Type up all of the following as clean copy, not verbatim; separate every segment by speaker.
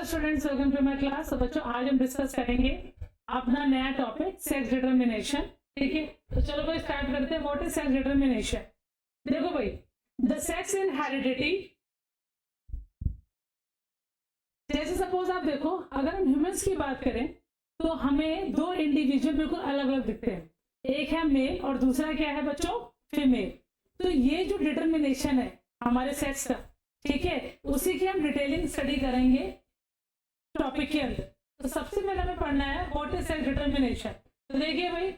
Speaker 1: Hello students, welcome to my class. तो बच्चों आज हम डिस्कस करेंगे अपना नया टॉपिक सेक्स डिटर्मिनेशन। ठीक है, तो चलो भाई स्टार्ट करते हैं। What is sex determination? देखो भाई, द सेक्स इन हेरिडिटी, जैसे सपोज आप देखो, अगर हम ह्यूमंस की बात करें तो हमें दो इंडिविजुअल बिल्कुल अलग अलग दिखते हैं। एक है मेल और दूसरा क्या है बच्चों? फीमेल। तो ये जो डिटर्मिनेशन है हमारे सेक्स का, ठीक है, उसी की हम डिटेलिंग स्टडी करेंगे टॉपिक के अंदर। तो सबसे पहले हमें पढ़ना है व्हाट इज सेक्स डिटर्मिनेशन। तो देखिए भाई,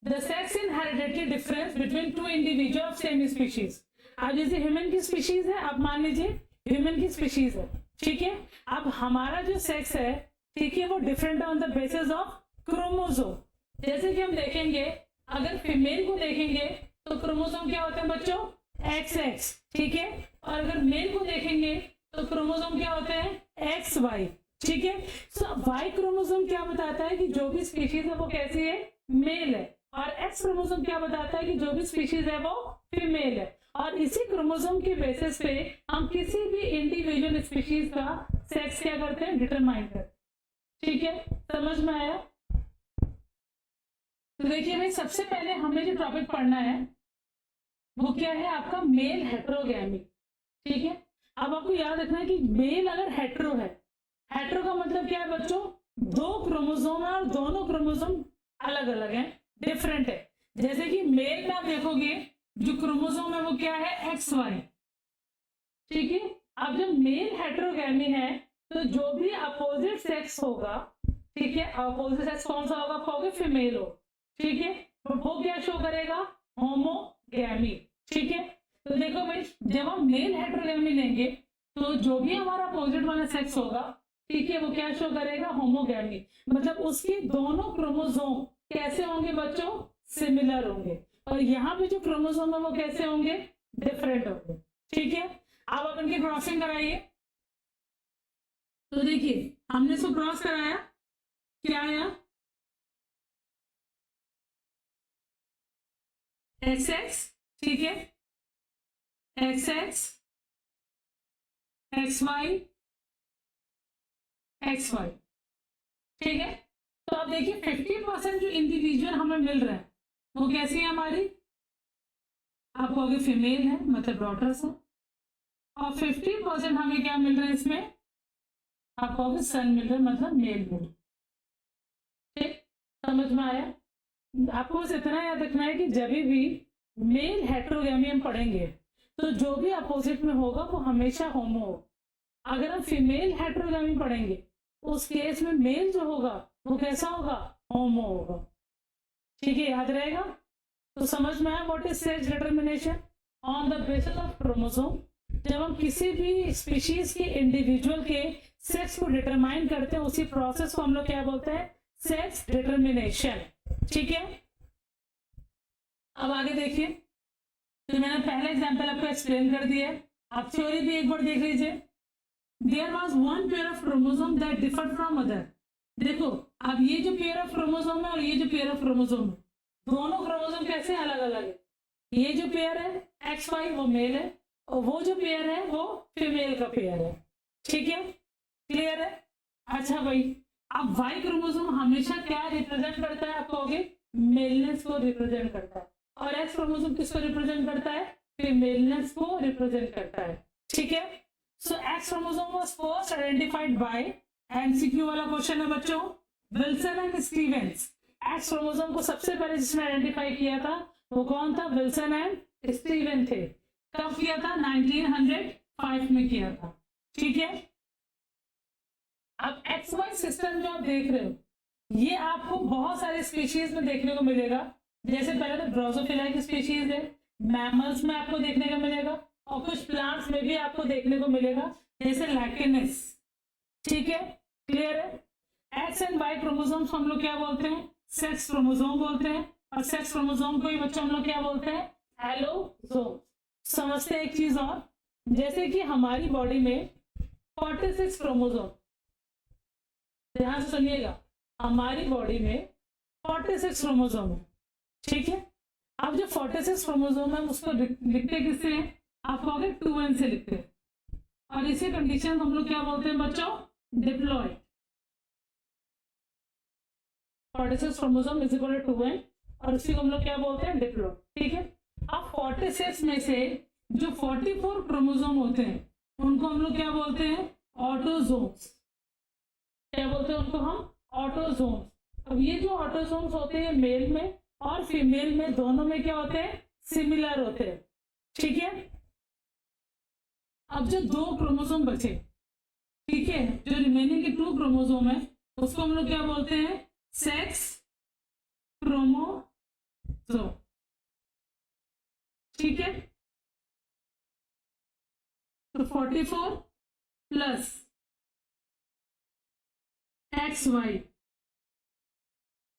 Speaker 1: the sex in hereditary difference between two individual of same species. अब जैसे ह्यूमन की स्पीशीज है, अब मान लीजिए ह्यूमन की स्पीशीज है, ठीक है। अब हमारा जो सेक्स है, ठीक है, वो different on the basis of chromosome. जैसे कि हम देखेंगे, अगर फीमेल को देखेंगे तो क्रोमोसोम क्या होते हैं बच्चों? XX, ठीक है। और अगर मेल को देखेंगे तो क्रोमोसोम क्या होते हैं? XY, ठीक है। सो वाई क्रोमोसोम क्या बताता है कि जो भी स्पीशीज है वो कैसी है? मेल है। और एक्स क्रोमोसोम क्या बताता है कि जो भी स्पीशीज है वो फीमेल है। और इसी क्रोमोसोम के बेसिस पे हम किसी भी इंडिविजुअल स्पीशीज का सेक्स क्या करते हैं? डिटरमाइन करते हैं। ठीक है, समझ में आया? तो देखिए भाई, सबसे पहले हमें जो टॉपिक पढ़ना है वो क्या है? आपका मेल हेट्रोगैमी। ठीक है, अब आपको याद रखना है कि मेल अगर हेट्रो है, हेट्रो का मतलब क्या है बच्चों? दो क्रोमोसोम है और दोनों क्रोमोसोम अलग अलग हैं, डिफरेंट है। जैसे कि मेल में आप देखोगे जो क्रोमोसोम है वो क्या है? XY, ठीक है। अब जब मेल हेट्रोगैमी है तो जो भी अपोजिट सेक्स होगा, ठीक है, अपोजिट सेक्स कौन सा होगा? कहोगे फीमेल हो, ठीक है, तो वो क्या शो करेगा? होमोगैमी, ठीक है। तो देखो भाई, जब हम मेल हेट्रोगैमी लेंगे तो जो भी हमारा अपोजिट वाला सेक्स होगा, ठीक है, वो क्या शो करेगा? होमोगैमी। मतलब उसके दोनों क्रोमोसोम कैसे होंगे बच्चों? सिमिलर होंगे। और यहाँ पे जो क्रोमोसोम है वो कैसे होंगे? डिफरेंट होंगे, ठीक है। अब आप इनकी क्रॉसिंग कराइए। तो देखिए, हमने इसको क्रॉस कराया, क्या आया? XX, ठीक है, XX, XY, XY, ठीक है। तो अब देखिए 50% जो इंडिविजुअल हमें मिल रहा है वो कैसी है हमारी? आप कहोगे फीमेल है, मतलब डॉटर्स है। और 50% हमें क्या मिल रहा है इसमें? आप कहोगे सन मिल रहा है, मतलब मेल मिल। ठीक, समझ में आया? आपको बस इतना याद रखना है कि जब भी मेल हेट्रोगैमी हम पढ़ेंगे तो जो भी अपोजिट में होगा वो हमेशा होमो होगा। अगर हम फीमेल हेट्रोगैमी पढ़ेंगे उस केस में मेल जो होगा वो कैसा होगा? होमो होगा। ठीक है, याद रहेगा? तो समझ में आया what is sex determination on the basis of chromosome. जब हम किसी भी स्पीशीज के इंडिविजुअल के सेक्स को डिटरमाइन करते हैं, उसी प्रोसेस को हम लोग क्या बोलते हैं? सेक्स डिटर्मिनेशन, ठीक है। अब आगे देखिए, तो मैंने पहला एग्जांपल आपको एक्सप्लेन कर दिया है। आप थ्योरी भी एक बार देख लीजिए। There was one pair of chromosome that differed from other. देखो, अब ये जो पेयर ऑफ क्रोमोसोम है और ये जो पेयर ऑफ क्रोमोसोम है, दोनों क्रोमोसोम कैसे अलग अलग है? ये जो पेयर है XY वो मेल है और वो जो पेयर है वो फीमेल का पेयर है, ठीक है, क्लियर है? अच्छा भाई, अब Y क्रोमोसोम हमेशा क्या रिप्रेजेंट करता है? आप कहोगे मेलनेस को रिप्रेजेंट करता है। और X क्रोमोसोम किसको रिप्रेजेंट करता है? फीमेलनेस को रिप्रेजेंट करता है, ठीक है। So X chromosome was first identified by, MCQ वाला क्वेश्चन है बच्चों, Wilson and Stevens. X chromosome को सबसे पहले जिसने आइडेंटिफाई किया था वो कौन था? विल्सन एंड स्टीवन थे। कब किया था? 1905 में किया था, ठीक है। अब XY सिस्टम जो आप देख रहे हो ये आपको बहुत सारे स्पीशीज में देखने को मिलेगा। जैसे पहले तो ड्रोसोफिला की स्पीशीज है, मैमल्स में आपको देखने को मिलेगा और कुछ प्लांट्स में भी आपको देखने को मिलेगा, जैसे लैकिनस, ठीक है, क्लियर है? X एंड Y क्रोमोसोम्स हम लोग क्या बोलते हैं? सेक्स क्रोमोसोम बोलते हैं। और सेक्स क्रोमोसोम को ही बच्चों हम लोग क्या बोलते हैं? एलोसोम। समझते हैं एक चीज और, जैसे कि हमारी बॉडी में 46 क्रोमोसोम, ध्यान से सुनिएगा, हमारी बॉडी में 46 क्रोमोसोम है, ठीक है। अब जो 46 क्रोमोसोम है उसको लिखते किससे हैं? आप कहोगे 2n से लिखते हैं। और इसी कंडीशन हम लोग क्या बोलते हैं बच्चों? Diploid. 46 chromosome is equal to 2n और उसी को हम लोग क्या बोलते हैं, डिप्लॉयड। ठीक है, अब 46 में से जो 44 क्रोमोसोम होते हैं उनको हम लोग क्या बोलते हैं, ऑटोजोम्स। क्या बोलते हैं उनको हम, ऑटोजोम्स। अब ये जो ऑटोजोम्स होते हैं मेल में और फीमेल में दोनों में क्या होते हैं, सिमिलर होते हैं। ठीक है, अब जो 2 क्रोमोसोम बचे, ठीक है, जो रिमेनिंग के 2 क्रोमोसोम है उसको हम लोग क्या बोलते हैं, सेक्स क्रोमोसोम। ठीक है, तो 44 प्लस XY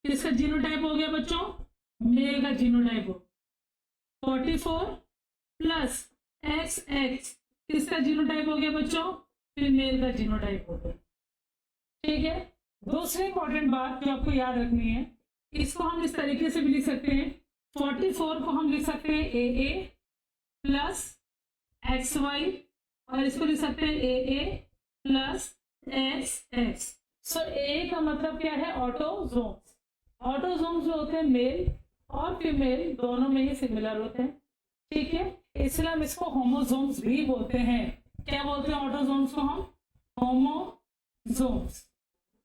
Speaker 1: किसका जीनोटाइप हो गया बच्चों, मेल का जीनोटाइप हो। 44 प्लस XX किसका जीनोटाइप हो गया बच्चों, फीमेल का जीनोटाइप हो गया। ठीक है, दूसरी इंपॉर्टेंट बात जो आपको याद रखनी है, इसको हम इस तरीके से भी लिख सकते हैं, 44 को हम लिख सकते हैं AA प्लस XY और इसको लिख सकते हैं AA प्लस XX। सो AA का मतलब क्या है, ऑटोजोम्स। ऑटोजोम्स जो होते हैं मेल और फीमेल दोनों में ही सिमिलर होते हैं। ठीक है, इसलिए हम इसको होमोजोम्स भी बोलते हैं। क्या बोलते हैं ऑटोजोम्स को हम, होमोजोम्स।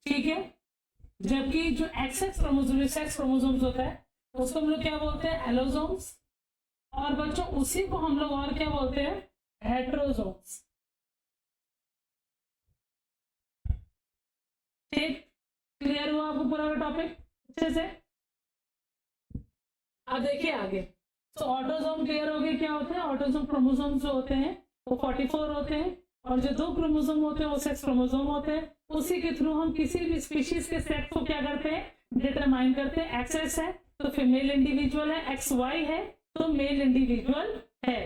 Speaker 1: ठीक है, जबकि जो XX क्रोमोसोम, सेक्स क्रोमोसोम्स होता है उसको हम लोग क्या बोलते हैं, एलोजोम्स। और बच्चों उसी को हम लोग और क्या बोलते हैं, हेट्रोजोम्स। ठीक, क्लियर हुआ आपको पूरा टॉपिक अच्छे से। अब देखिए आगे, तो ऑटोजोम क्लियर हो गए, क्या होते हैं ऑटोजोम, क्रोमोसोम जो होते हैं वो 44 होते हैं और जो 2 क्रोमोसोम होते हैं वो सेक्स क्रोमोसोम होते हैं। उसी के थ्रू हम किसी भी स्पीशीज के सेक्स को क्या करते हैं, डिटरमाइन करते हैं। XX है तो फीमेल इंडिविजुअल है, XY है तो मेल इंडिविजुअल है।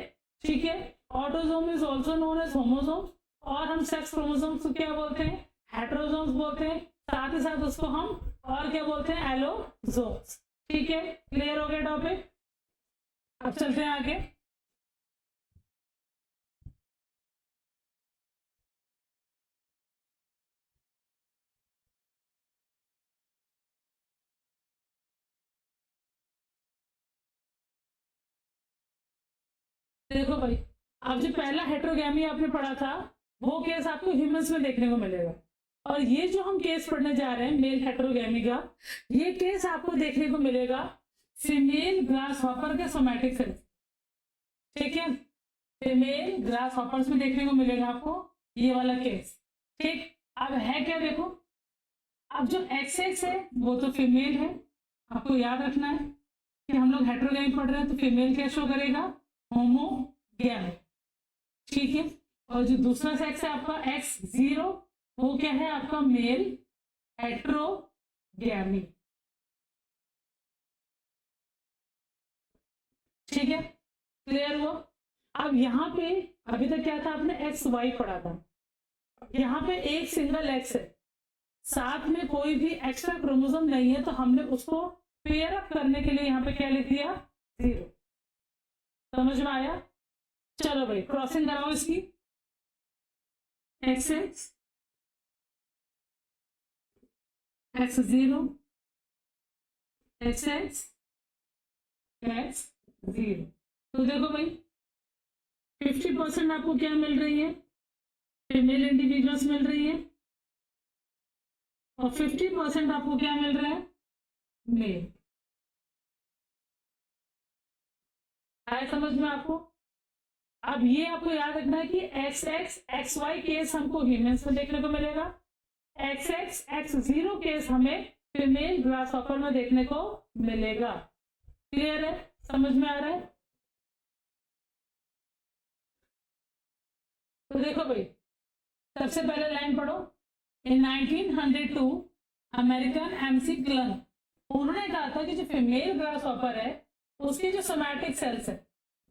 Speaker 1: ठीक है, autosome is also known as homosome और हम सेक्स क्रोमोसोम्स को क्या बोलते हैं, हेट्रोजोम्स बोलते हैं। साथ ही साथ उसको हम और क्या बोलते हैं, एलोजोम्स। ठीक है, क्लियर हो गया टॉपिक। अब चलते हैं आगे। देखो भाई, अब जो पहला हेट्रोगैमी आपने पढ़ा था वो केस आपको ह्यूमंस में देखने को मिलेगा और ये जो हम केस पढ़ने जा रहे हैं मेल हेट्रोगैमी का, ये केस आपको देखने को मिलेगा फीमेल ग्रास हॉपर के सोमैटिक सेल। ठीक है, फीमेल ग्रास हॉपर्स में देखने को मिलेगा आपको ये वाला केस। ठीक, अब है क्या, देखो अब जो XX है वो तो फीमेल है। आपको याद रखना है कि हम लोग हेट्रोगैमी पढ़ रहे हैं तो फीमेल क्या शो करेगा, होमोगैमी। ठीक है, और जो दूसरा सेक्स है आपका X0 वो क्या है आपका मेल हेट्रोगैमी। ठीक है, क्लियर हुआ। अब यहाँ पे अभी तक क्या था, आपने XY पढ़ा था, यहाँ पे एक सिंगल X है, साथ में कोई भी एक्स्ट्रा क्रोमोसोम नहीं है तो हमने उसको पेयर अप करने के लिए यहाँ पे क्या लिख दिया, 0। समझ में आया। चलो भाई क्रॉसिंग कराओ इसकी, XX X0 XX X0। तो देखो भाई 50% आपको क्या मिल रही है, फीमेल इंडिविजुअल्स मिल रही है और 50% आपको क्या मिल रहा है, मेल। आया समझ में आपको। अब ये आपको याद रखना है कि XX XY केस हमको ह्यूमंस में देखने को मिलेगा, XX X0 केस हमें फीमेल ग्रासहॉपर में देखने को मिलेगा। क्लियर है, समझ में आ रहा है। तो देखो भाई सबसे पहले लाइन पढ़ो, इन 1902 अमेरिकन MC क्लन, उन्होंने कहा था कि जो फीमेल ग्रासहॉपर है उसकी जो सोमैटिक सेल्स है,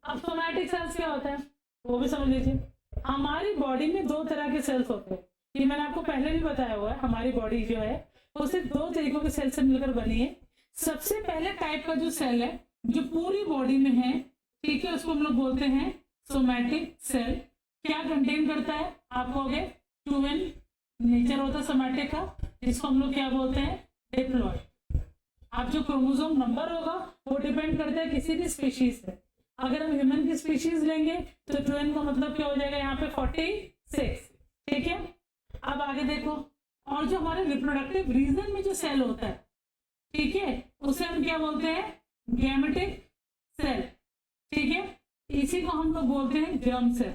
Speaker 1: अब सोमैटिक सेल्स क्या होता है वो भी समझ लीजिए। हमारी बॉडी में 2 तरह के सेल्स होते हैं, ये मैंने आपको पहले भी बताया हुआ है। हमारी बॉडी जो है वो सिर्फ 2 तरीकों के सेल से मिलकर बनी है। सबसे पहले टाइप का जो सेल है जो पूरी बॉडी में है, ठीक है, उसको हम लोग बोलते हैं सोमैटिक सेल। क्या कंटेन करता है, आप कहोगे 2n नेचर होता है सोमैटिक का, जिसको हम लोग क्या बोलते हैं, डिप्लॉयड। अब जो क्रोमोसोम नंबर होगा वो डिपेंड करता है किसी भी स्पीशीज पे। अगर हम ह्यूमन की स्पीशीज लेंगे तो ट्वेन का मतलब क्या हो जाएगा यहाँ पे 46। ठीक है, अब आगे देखो, और जो हमारे रिप्रोडक्टिव रीजन में जो सेल होता है, ठीक है, उसे हम क्या बोलते हैं, गैमेटिक सेल। ठीक है, इसी को हम लोग बोलते हैं जर्म सेल।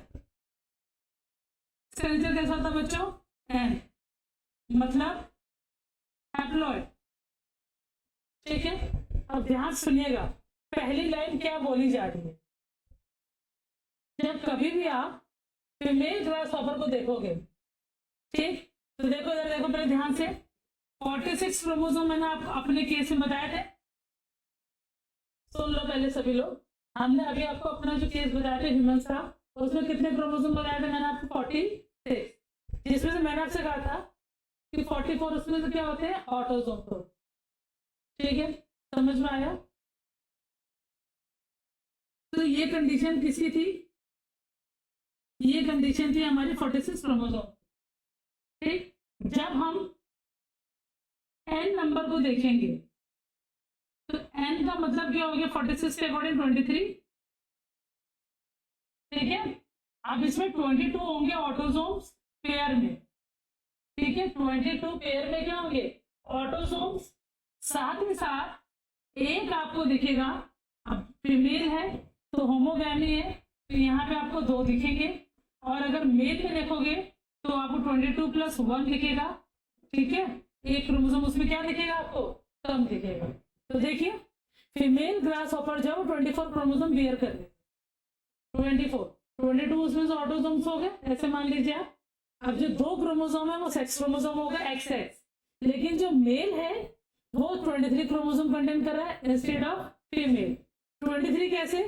Speaker 1: स्ट्रक्चर कैसा होता है बच्चों, एन मतलब हैप्लॉइड। ठीक है, अब ध्यान सुनिएगा, पहली लाइन क्या बोली जा रही है। जब कभी भी आप फीमेल ग्रास हॉपर को देखोगे, ठीक, तो देखो इधर देखो पहले ध्यान से, 46 क्रोमोसोम मैंने आप अपने केस में बताए थे। सुन लो पहले सभी लोग, हमने अभी आपको अपना जो केस बताया था ह्यूमन का, उसमें कितने क्रोमोसोम बताए थे मैंने आपको, 46, जिसमें से मैंने आपसे कहा था कि 44 उसमें से क्या होते हैं, ऑटोसोम। ठीक है, समझ में आया। तो ये कंडीशन किसकी थी, ये कंडीशन थी हमारी 46 क्रोमोसोम। ठीक, जब हम एन नंबर को देखेंगे तो एन का मतलब क्या हो गया, 46 के अकॉर्डिंग 23। ठीक है, अब इसमें 22 होंगे ऑटोसोम्स पेयर में। ठीक है, 22 पेयर में क्या होंगे, ऑटोसोम्स। साथ ही साथ एक आपको दिखेगा, अब फीमेल है तो होमोगैमी है, तो यहाँ पे आपको 2 दिखेंगे, और अगर मेल में देखोगे तो आपको 22 + 1 दिखेगा। ठीक है, एक क्रोमोसोम उसमें क्या दिखेगा आपको, कम दिखेगा। तो देखिए फीमेल ग्रास हॉपर जो 24 क्रोमोसोम बियर कर रहे, 22 उसमें से ऑटोसोम्स हो गए, ऐसे मान लीजिए आप। अब जो 2 क्रोमोसोम है वो सेक्स क्रोमोसोम होगा XX, लेकिन जो मेल है वो 23 क्रोमोसोम कंटेन कर रहा है इंस्टेड ऑफ फीमेल। 23 कैसे,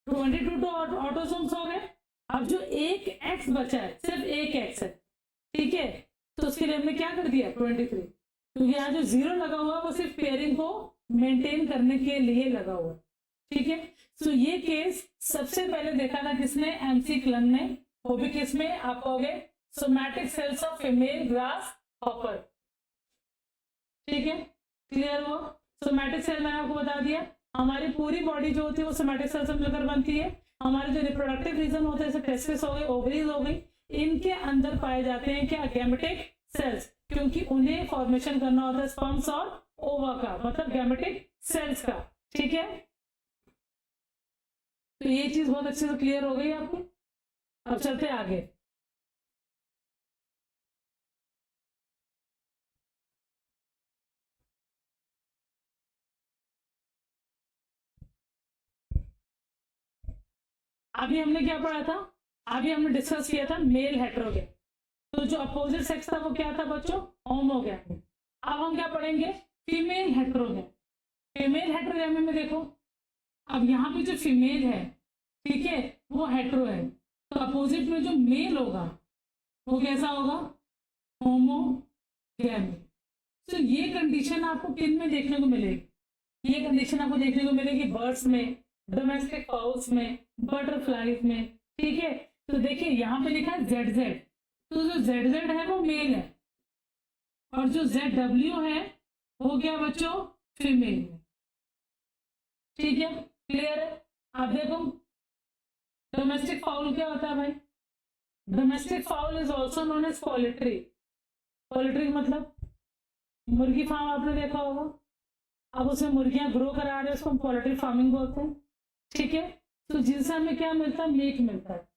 Speaker 1: 22 तो ऑटोसोम्स हो गए, अब जो एक एक्स बचा है, सिर्फ एक एक्स है, ठीक है, तो उसके लिए हमने क्या कर दिया 23, क्योंकि यहाँ जो 0 लगा हुआ है वो सिर्फ पेयरिंग को मेंटेन करने के लिए लगा हुआ। ठीक है, तो ये केस सबसे पहले देखा था किसने, एमसी क्लन ने, वो भी किसमें, आप कहोगे somatic cells of female grass hopper. ठीक है, क्लियर हो। सोमैटिक सेल मैंने आपको बता दिया, हमारी पूरी बॉडी जो होती है वो सोमैटिक सेल से मिलकर बनती है। हमारे जो रिप्रोडक्टिव रीजन होते हैं जैसे टेस्टिस हो गए, ओवरीज हो गई, इनके अंदर पाए जाते हैं क्या, गैमेटिक सेल्स, क्योंकि उन्हें फॉर्मेशन करना होता है स्पर्म्स और ओवा का, मतलब गैमेटिक सेल्स का। ठीक है, तो ये चीज बहुत अच्छे से क्लियर हो गई आपको। अब चलते आगे। अभी हमने क्या पढ़ा था, अभी हमने डिस्कस किया था मेल हेटेरोगेन, तो जो अपोजिट सेक्स था वो क्या था बच्चों, होमोगैमी। अब हम क्या पढ़ेंगे, फीमेल हेटेरोगेन। फीमेल हेटेरोगेमी में देखो, अब यहाँ पे जो फीमेल है, ठीक है, वो हेटेरो है, तो अपोजिट में जो मेल होगा वो कैसा होगा, होमोगैमी। तो ये कंडीशन आपको किन में देखने को मिलेगी, ये कंडीशन आपको देखने को मिलेगी बर्ड्स में, डोमेस्टिक फाउल्स में, बटरफ्लाईज में। ठीक है, तो देखिए यहाँ पे लिखा है ZZ, तो जो ZZ है वो मेल है, और जो ZW है वो क्या बच्चों, फीमेल है। ठीक है, क्लियर है। अब देखो डोमेस्टिक फाउल क्या होता है भाई, domestic fowl is also known as poultry. Poultry मतलब मुर्गी फार्म आपने देखा होगा, अब उसमें मुर्गियां ग्रो करा रहे हैं, उसको हम पोल्ट्री फार्मिंग बोलते हैं। ठीक है, तो जिनसे हमें क्या मिलता है, मीट मिलता है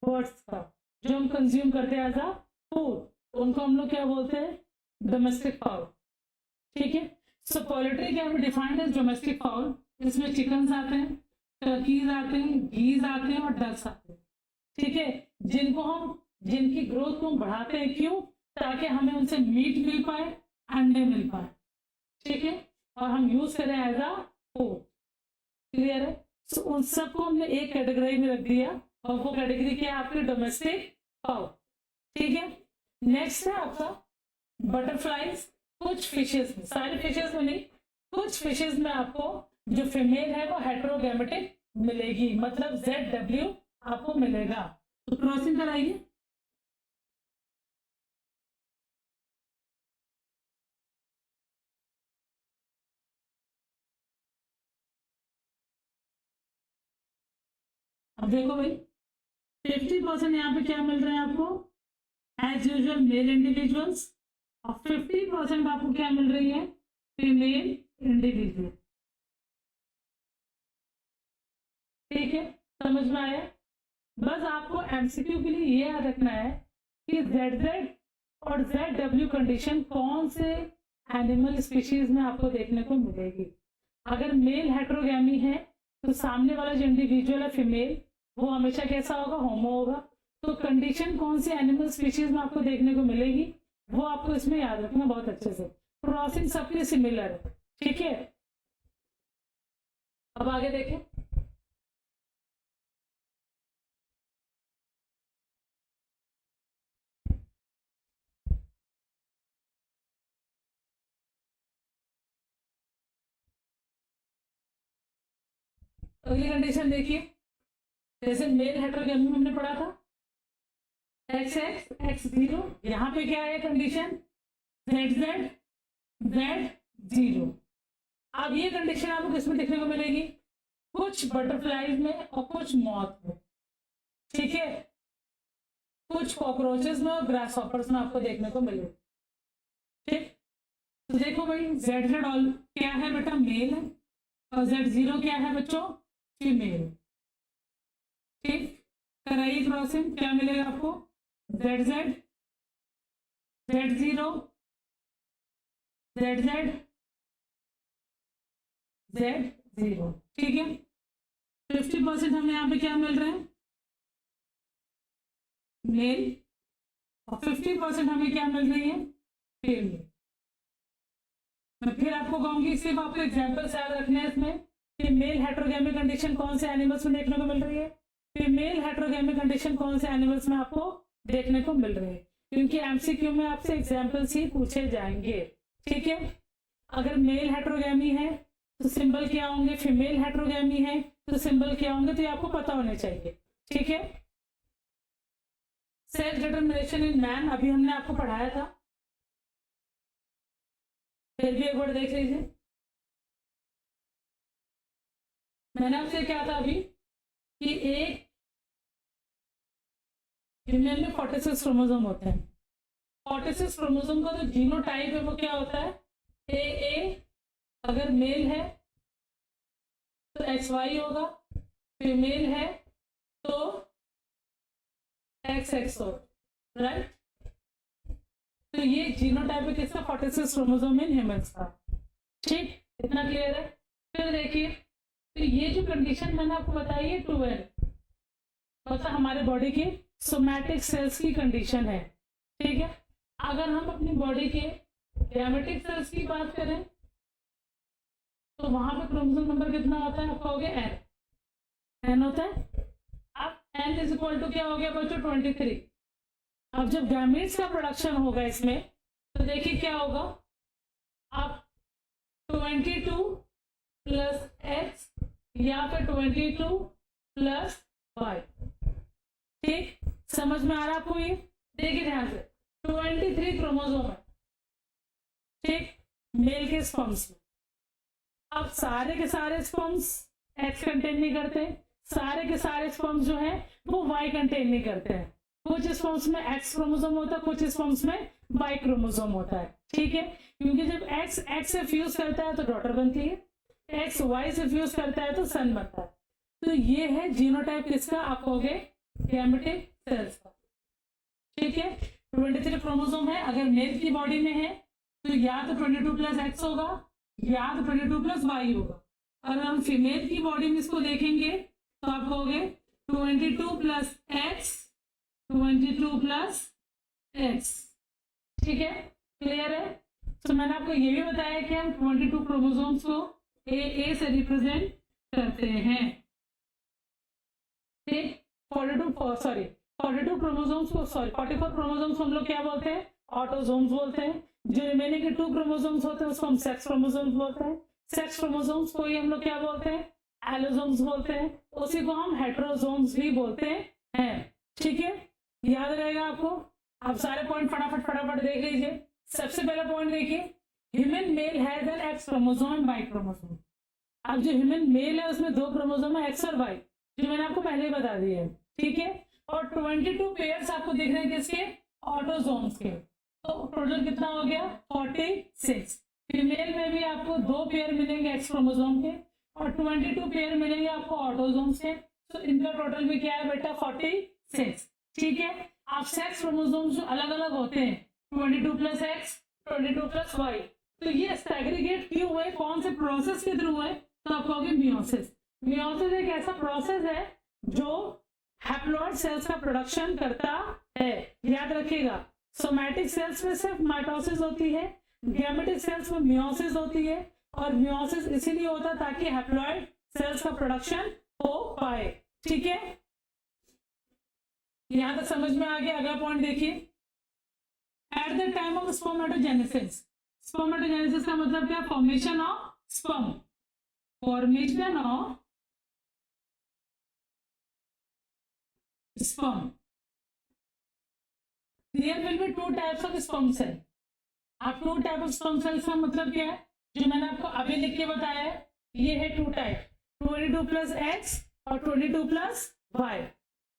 Speaker 1: बर्ड्स का, जो हम कंज्यूम करते हैं एज अ फूड, उनको हम लोग क्या बोलते हैं, डोमेस्टिक फाउल। ठीक है, सो पोल्ट्री क्या हमें डिफाइंड एज डोमेस्टिक फाउल, इसमें चिकन्स आते हैं, टर्कीज आते हैं, गीज आते हैं और डक्स आते हैं। ठीक है, जिनको हम, जिनकी ग्रोथ को हम बढ़ाते हैं, क्यों, ताकि हमें उनसे मीट मिल पाए, अंडे मिल पाए। ठीक है, और हम यूज करें एज अ फूड। क्लियर है, तो उन सबको हमने एक कैटेगरी में रख दिया, और वो कैटेगरी क्या है आपकी, डोमेस्टिक फाउल। ठीक है, नेक्स्ट है आपका बटरफ्लाईज। कुछ फिशेस में, सारी फिशेस में नहीं, कुछ फिशेस में आपको जो फीमेल है वो हेटेरोगैमेटिक मिलेगी, मतलब ZW आपको मिलेगा। तो क्रॉसिंग कराइए, अब देखो भाई 50% यहाँ पे क्या मिल रहे हैं आपको एज यूजुअल मेल इंडिविजुअल्स, और 50% आपको क्या मिल रही है फीमेल इंडिविजुअल। ठीक है, समझ में आया? बस आपको एमसीक्यू के लिए ये याद रखना है कि ZZ और ZW कंडीशन कौन से एनिमल स्पीशीज में आपको देखने को मिलेगी। अगर मेल हेट्रोगैमी है तो सामने वाला जो इंडिविजुअल है फीमेल वो हमेशा कैसा होगा, होमो होगा। तो कंडीशन कौन सी एनिमल स्पीशीज में आपको देखने को मिलेगी वो आपको इसमें याद रखना बहुत अच्छे से। क्रॉसिंग सबके सिमिलर है, ठीक है। अब आगे देखें, अगली कंडीशन देखिए, जैसे मेल हेट्रोगैमी में हमने पढ़ा था XX X0, यहाँ पे क्या है कंडीशन ZZ Z0। अब ये कंडीशन आपको किसमें देखने को मिलेगी, कुछ बटरफ्लाईज में और कुछ मॉथ में, ठीक है, कुछ कॉकरोचेस में और ग्रास हॉपर्स में आपको देखने को मिलेगी। ठीक, तो देखो भाई ZZ ऑल क्या है बेटा, मेल है, और Z0 क्या है बच्चों, फीमेल। ठीक, कराइए क्रॉसिंग, क्या मिलेगा आपको ZZ Z0 ZZ Z0। ठीक है, 50% हमें यहाँ पे क्या मिल रहे हैं मेल, और 50% हमें क्या मिल रही है फीमेल। मैं फिर आपको कहूंगी, सिर्फ आपको एग्जाम्पल्स याद रखने हैं इसमें कि मेल हेट्रोगैमी कंडीशन कौन से एनिमल्स में देखने को मिल रही है, फीमेल हेट्रोगैमी कंडीशन कौन से एनिमल्स में आपको देखने को मिल रही है, क्योंकि एमसीक्यू में आपसे एग्जाम्पल्स ही पूछे जाएंगे। ठीक है, अगर मेल हेट्रोगैमी है तो सिंबल क्या होंगे, फीमेल हेट्रोगैमी है तो सिंबल क्या होंगे, तो ये आपको पता होने चाहिए। ठीक है, सेक्स डिटरमिनेशन इन मैन अभी हमने आपको पढ़ाया था, फिर भी एक बार देख लीजिए। मैंने आपसे क्या था अभी कि एक फीमेल में 46 क्रोमोसोम होते हैं। 46 क्रोमोसोम का जो जीनोटाइप है वो क्या होता है, AA अगर मेल है तो XY होगा, फीमेल है तो XX होगा, राइट। तो ये जीनोटाइप है किसका, 46 क्रोमोसोम इन ह्यूमंस का। ठीक, इतना क्लियर है। फिर देखिए, तो ये जो कंडीशन मैंने आपको बताई है 2N, मतलब हमारे बॉडी के सोमैटिक सेल्स की कंडीशन है। ठीक है, अगर हम अपनी बॉडी के गैमेटिक सेल्स की बात करें तो वहां पे क्रोमोसोम नंबर कितना होता है, आप कहोगे N होता है। अब N इज इक्वल टू क्या हो गया बच्चों, 23। अब जब गैमेट्स का प्रोडक्शन होगा इसमें तो देखिए क्या होगा, आप 22 प्लस X या फिर 22 प्लस Y। ठीक, समझ में आ रहा आपको ये, देखिए ध्यान से 23 क्रोमोसोम है, ठीक, मेल के स्पर्म्स में। अब सारे के सारे स्पर्म्स X कंटेन नहीं करते, सारे के सारे स्पर्म्स जो है वो Y कंटेन नहीं करते हैं। कुछ स्पर्म्स में X क्रोमोसोम होता है, कुछ स्पर्म्स में Y क्रोमोसोम होता है। ठीक है, क्योंकि जब X से फ्यूज करता है तो डॉटर बनती है, X Y से फ्यूज करता है तो सन बनता है। तो ये है जीनोटाइप किसका, आप कहोगे गैमेटिक सेल्स का। ठीक है, 23 क्रोमोसोम है, अगर मेल की बॉडी में है तो या तो 22 प्लस X होगा या तो 22 प्लस Y होगा। अगर हम फीमेल की बॉडी में इसको देखेंगे तो आप कहोगे 22 प्लस X 22 प्लस X। ठीक है, क्लियर है। तो मैंने आपको ये भी बताया कि हम 22 क्रोमोसोम्स को AA से रिप्रेजेंट करते हैं। ठीक, 44 क्रोमोसोम्स को 44 क्रोमोसोम्स को हम लोग क्या बोलते हैं, ऑटोसोम्स बोलते हैं। जो रिमेनिंग के 2 क्रोमोसोम्स होते हैं उसको हम सेक्स क्रोमोसोम्स बोलते हैं। सेक्स क्रोमोसोम्स को ही हम लोग क्या बोलते हैं, एलोसोम्स बोलते हैं। उसी को हम हेट्रोसोम्स भी बोलते हैं। ठीक है, याद रहेगा आपको। आप सारे पॉइंट फटाफट देख लीजिए। सबसे पहला पॉइंट देखिए, human male has an X chromosome and Y chromosome. अब जो ह्यूमन मेल है उसमें 2 क्रोमोसोम है X और Y, जो मैंने आपको पहले ही बता दिया है, ठीक है। और 22 पेयर्स आपको दिख रहे हैं किसके, ऑटोजोम्स के। तो टोटल कितना हो गया, 46। फीमेल में भी आपको 2 पेयर मिलेंगे एक्स क्रोमोसोम के और 22 पेयर मिलेंगे आपको ऑटोजोम्स के। तो इनका टोटल भी क्या है बेटा, 46, ठीक है। आप सेक्स क्रोमोसोम्स जो अलग अलग होते हैं 22 प्लस एक्स, 22 प्लस वाई, तो ये सेग्रीगेट क्यों हुए, कौन से प्रोसेस के थ्रू हुए, तो आप कहोगे मियोसिस। मियोसिस एक ऐसा प्रोसेस है जो हैप्लॉइड सेल्स का प्रोडक्शन करता है, याद रखिएगा। सोमैटिक सेल्स में सिर्फ माइटोसिस होती है, गैमेटिक सेल्स में मियोसिस होती है, और मियोसिस इसीलिए होता है ताकि हैप्लॉइड सेल्स का प्रोडक्शन हो पाए, ठीक है। यहां तक समझ में आ गया। अगला पॉइंट देखिए, at the time of spermatogenesis. Spermatogenesis का मतलब क्या, formation of sperm, formation of sperm. There will be 2 types of sperm cell. आप 2 टाइप ऑफ स्पर्म सेल्स का मतलब क्या है, जो मैंने आपको अभी लिख के बताया है, ये है 2 टाइप, 22 प्लस एक्स और 22 प्लस वाई,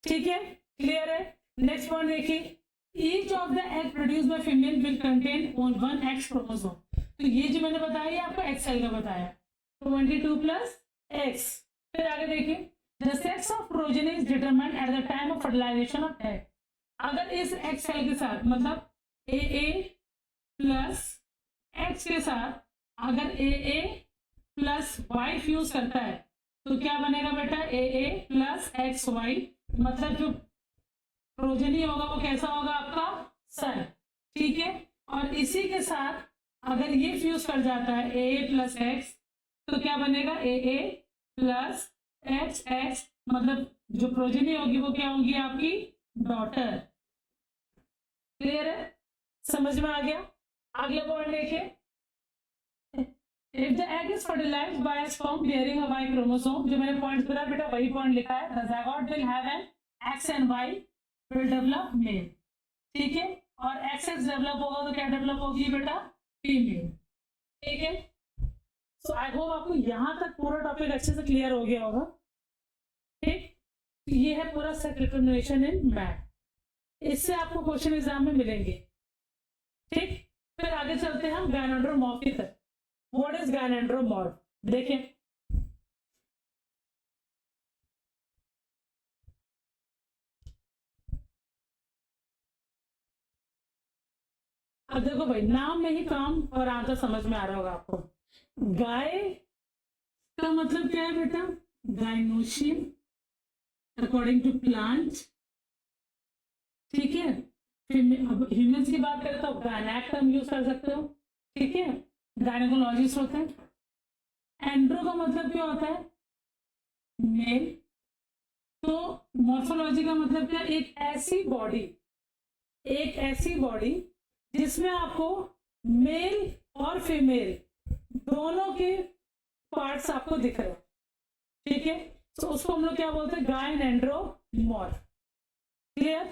Speaker 1: ठीक है, क्लियर है। नेक्स्ट पॉइंट देखिए, each of the egg produced by female will contain 1 x chromosome. तो ये जो मैंने बताया ये आपको एक्स सेल का बताया, 22 प्लस एक्स। फिर आगे देखिए, The sex of progeny is determined at the time of fertilization of egg. अगर इस एक्स सेल के साथ मतलब AA प्लस एक्स के साथ अगर AA प्लस वाई फ्यूज करता है तो क्या बनेगा बेटा, AA प्लस एक्स वाई, मतलब जो प्रोजेनी होगा वो कैसा होगा आपका, सन, ठीक है। और इसी के साथ अगर ये फ्यूज कर जाता है AA प्लस एक्स तो क्या बनेगा, AA प्लस एक्स एक्स, मतलब जो प्रोजेनी होगी वो क्या होगी आपकी डॉटर, क्लियर है, समझ में आ गया। अगला पॉइंट देखिए, if the egg is fertilised by a sperm bearing a Y chromosome, जो मैंने पॉइंट बताया बेटा वही पॉइंट लिखा है, the zygote will have an X and Y will develop male, ठीक है। और एक्स एक्स डेवलप होगा तो क्या डेवलप होगी बेटा, फीमेल, ठीक है। सो आई होप आपको यहां तक पूरा टॉपिक अच्छे से क्लियर हो गया होगा, ठीक। ये है पूरा सेक्स डिटरमिनेशन इन मैन, इससे आपको क्वेश्चन एग्जाम में मिलेंगे, ठीक। फिर आगे चलते हैं हम गायनेंड्रोमॉर्फ की तरफ। व्हाट इज गायनेंड्रोमॉर्फ, देखें, अब देखो भाई, नाम में ही काम और आंसर समझ में आ रहा होगा आपको। गाय का मतलब क्या है बेटा, गायनोशियम अकॉर्डिंग टू प्लांट, ठीक है। अब ह्यूमंस की बात करें तो गायनैक टर्म यूज कर सकते हो, ठीक है, गायनेकोलॉजिस्ट होते हैं। एंड्रो का मतलब क्या होता है, मेल। तो मॉर्फोलॉजी का मतलब क्या, एक ऐसी बॉडी जिसमें आपको मेल और फीमेल दोनों के पार्ट्स आपको दिख रहे हैं, ठीक है। तो उसको हम लोग क्या बोलते हैं, गायनेंड्रोमॉर्फ, क्लियर।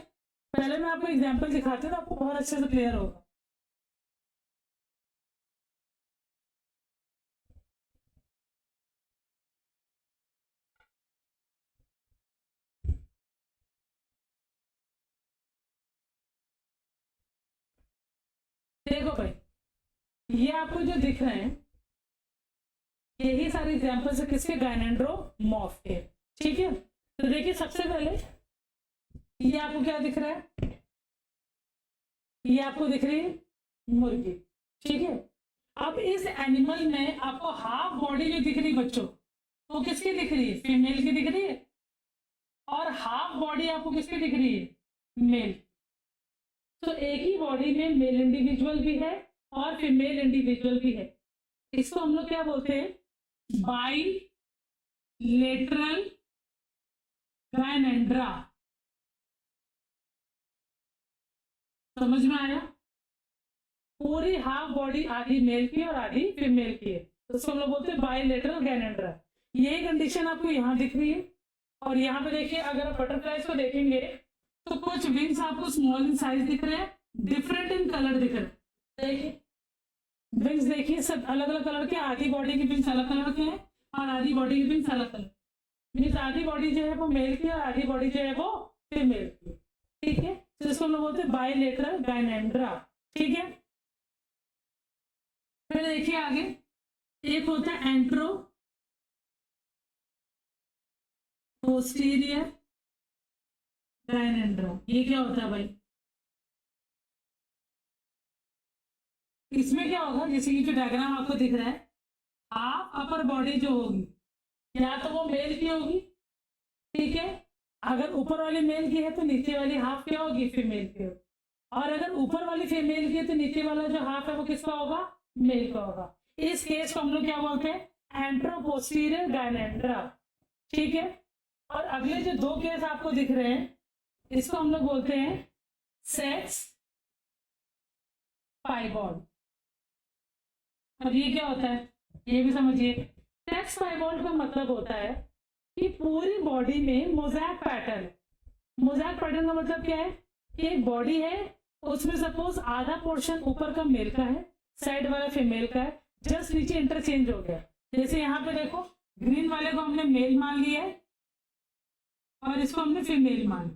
Speaker 1: पहले मैं आपको एग्जांपल दिखाती हूँ तो आपको बहुत अच्छे से क्लियर होगा। देखो भाई, ये आपको जो दिख रहे हैं यही सारे एग्जांपल्स है किसके, गायनेंड्रोमॉर्फ के, ठीक है। तो देखिए सबसे पहले ये आपको क्या दिख रहा है, ये आपको दिख रही है मुर्गी, ठीक है। अब इस एनिमल में आपको हाफ बॉडी जो दिख रही है बच्चों, वो किसकी दिख रही है, फीमेल की दिख रही है, और हाफ बॉडी आपको किसकी दिख रही है, मेल। तो एक ही बॉडी में मेल इंडिविजुअल भी है और फीमेल इंडिविजुअल भी है, इसको हम लोग क्या बोलते हैं, बाई लेटरल गायनेंड्रा, समझ में आया। पूरी हाफ बॉडी आधी मेल की और आधी फीमेल की है, तो उसको हम लोग बोलते हैं बाइलेटरल गायनेंड्रा। यही कंडीशन आपको यहाँ दिख रही है। और यहाँ पे देखिए, अगर आप बटरफ्लाइज को देखेंगे तो कुछ विंग्स आपको स्मॉल इन साइज दिख रहे हैं, डिफरेंट इन कलर दिख रहे हैं, देखिए विंग्स देखिए सब अलग अलग कलर के, आधी बॉडी की विंग्स अलग कलर के हैं और आधी बॉडी की विंग्स अलग कलर। मीन्स आधी बॉडी जो है वो मेल की और आधी बॉडी जो है वो फीमेल की, ठीक है। तो इसको हम लोग बोलते हैं बाइलेटरल गायनेंड्रा, ठीक है। फिर देखिए आगे, एक होता है एंट्रो पोस्टीरियर गायनेंड्रा। ये क्या होता है भाई? इसमें क्या होगा, जैसे कि जो डायग्राम आपको दिख रहा है, हाफ अपर बॉडी जो होगी या तो वो मेल की होगी, ठीक है। अगर ऊपर वाली मेल की है तो नीचे वाली हाफ क्या होगी? फीमेल की होगी। और अगर ऊपर वाली फीमेल की है तो नीचे वाला जो हाफ है वो किसका होगा? मेल का होगा। इस केस को हम लोग क्या बोलते हैं? एंट्रोपोस्टीरियर गायनेंड्रा, ठीक है। और अगले जो दो केस आपको दिख रहे हैं, इसको हम लोग बोलते हैं सेक्स पाइबॉल। अब ये क्या होता है ये भी समझिए। सेक्स पाइबॉल का मतलब होता है कि पूरी बॉडी में मोज़ैक पैटर्न। मोज़ैक पैटर्न का मतलब क्या है कि एक बॉडी है, उसमें सपोज आधा पोर्शन ऊपर का मेल का है, साइड वाला फीमेल का है, जस्ट नीचे इंटरचेंज हो गया। जैसे यहाँ पे देखो, ग्रीन वाले को हमने मेल मान लिया है और इसको हमने फीमेल मान।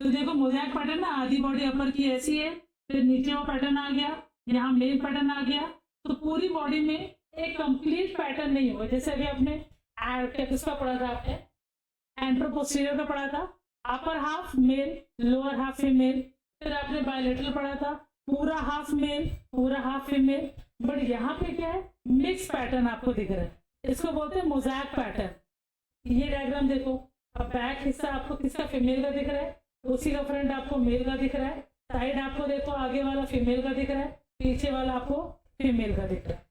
Speaker 1: तो देखो मोज़ैक पैटर्न ना, आधी बॉडी अपर की ऐसी है, फिर नीचे वो पैटर्न आ गया, यहाँ मेल पैटर्न आ गया। तो पूरी बॉडी में एक कंप्लीट पैटर्न नहीं होगा। जैसे अभी आपने किसका पढ़ा था? आपने एंट्रोपोस्टीरियर का पढ़ा था, upper half male lower half female. फिर आपने बायलेटरल पढ़ा था, पूरा हाफ मेल पूरा हाफ फीमेल। बट यहाँ पे क्या है? मिक्स पैटर्न आपको दिख रहा है, इसको बोलते हैं मोज़ैक पैटर्न। ये डायग्राम देखो, अब बैक हिस्सा आपको किसका? फीमेल का दिख रहा है, उसी का फ्रंट आपको मेल का दिख रहा है, साइड आपको देखो आगे वाला फीमेल का दिख रहा है, पीछे वाला आपको फीमेल का दिख रहा है,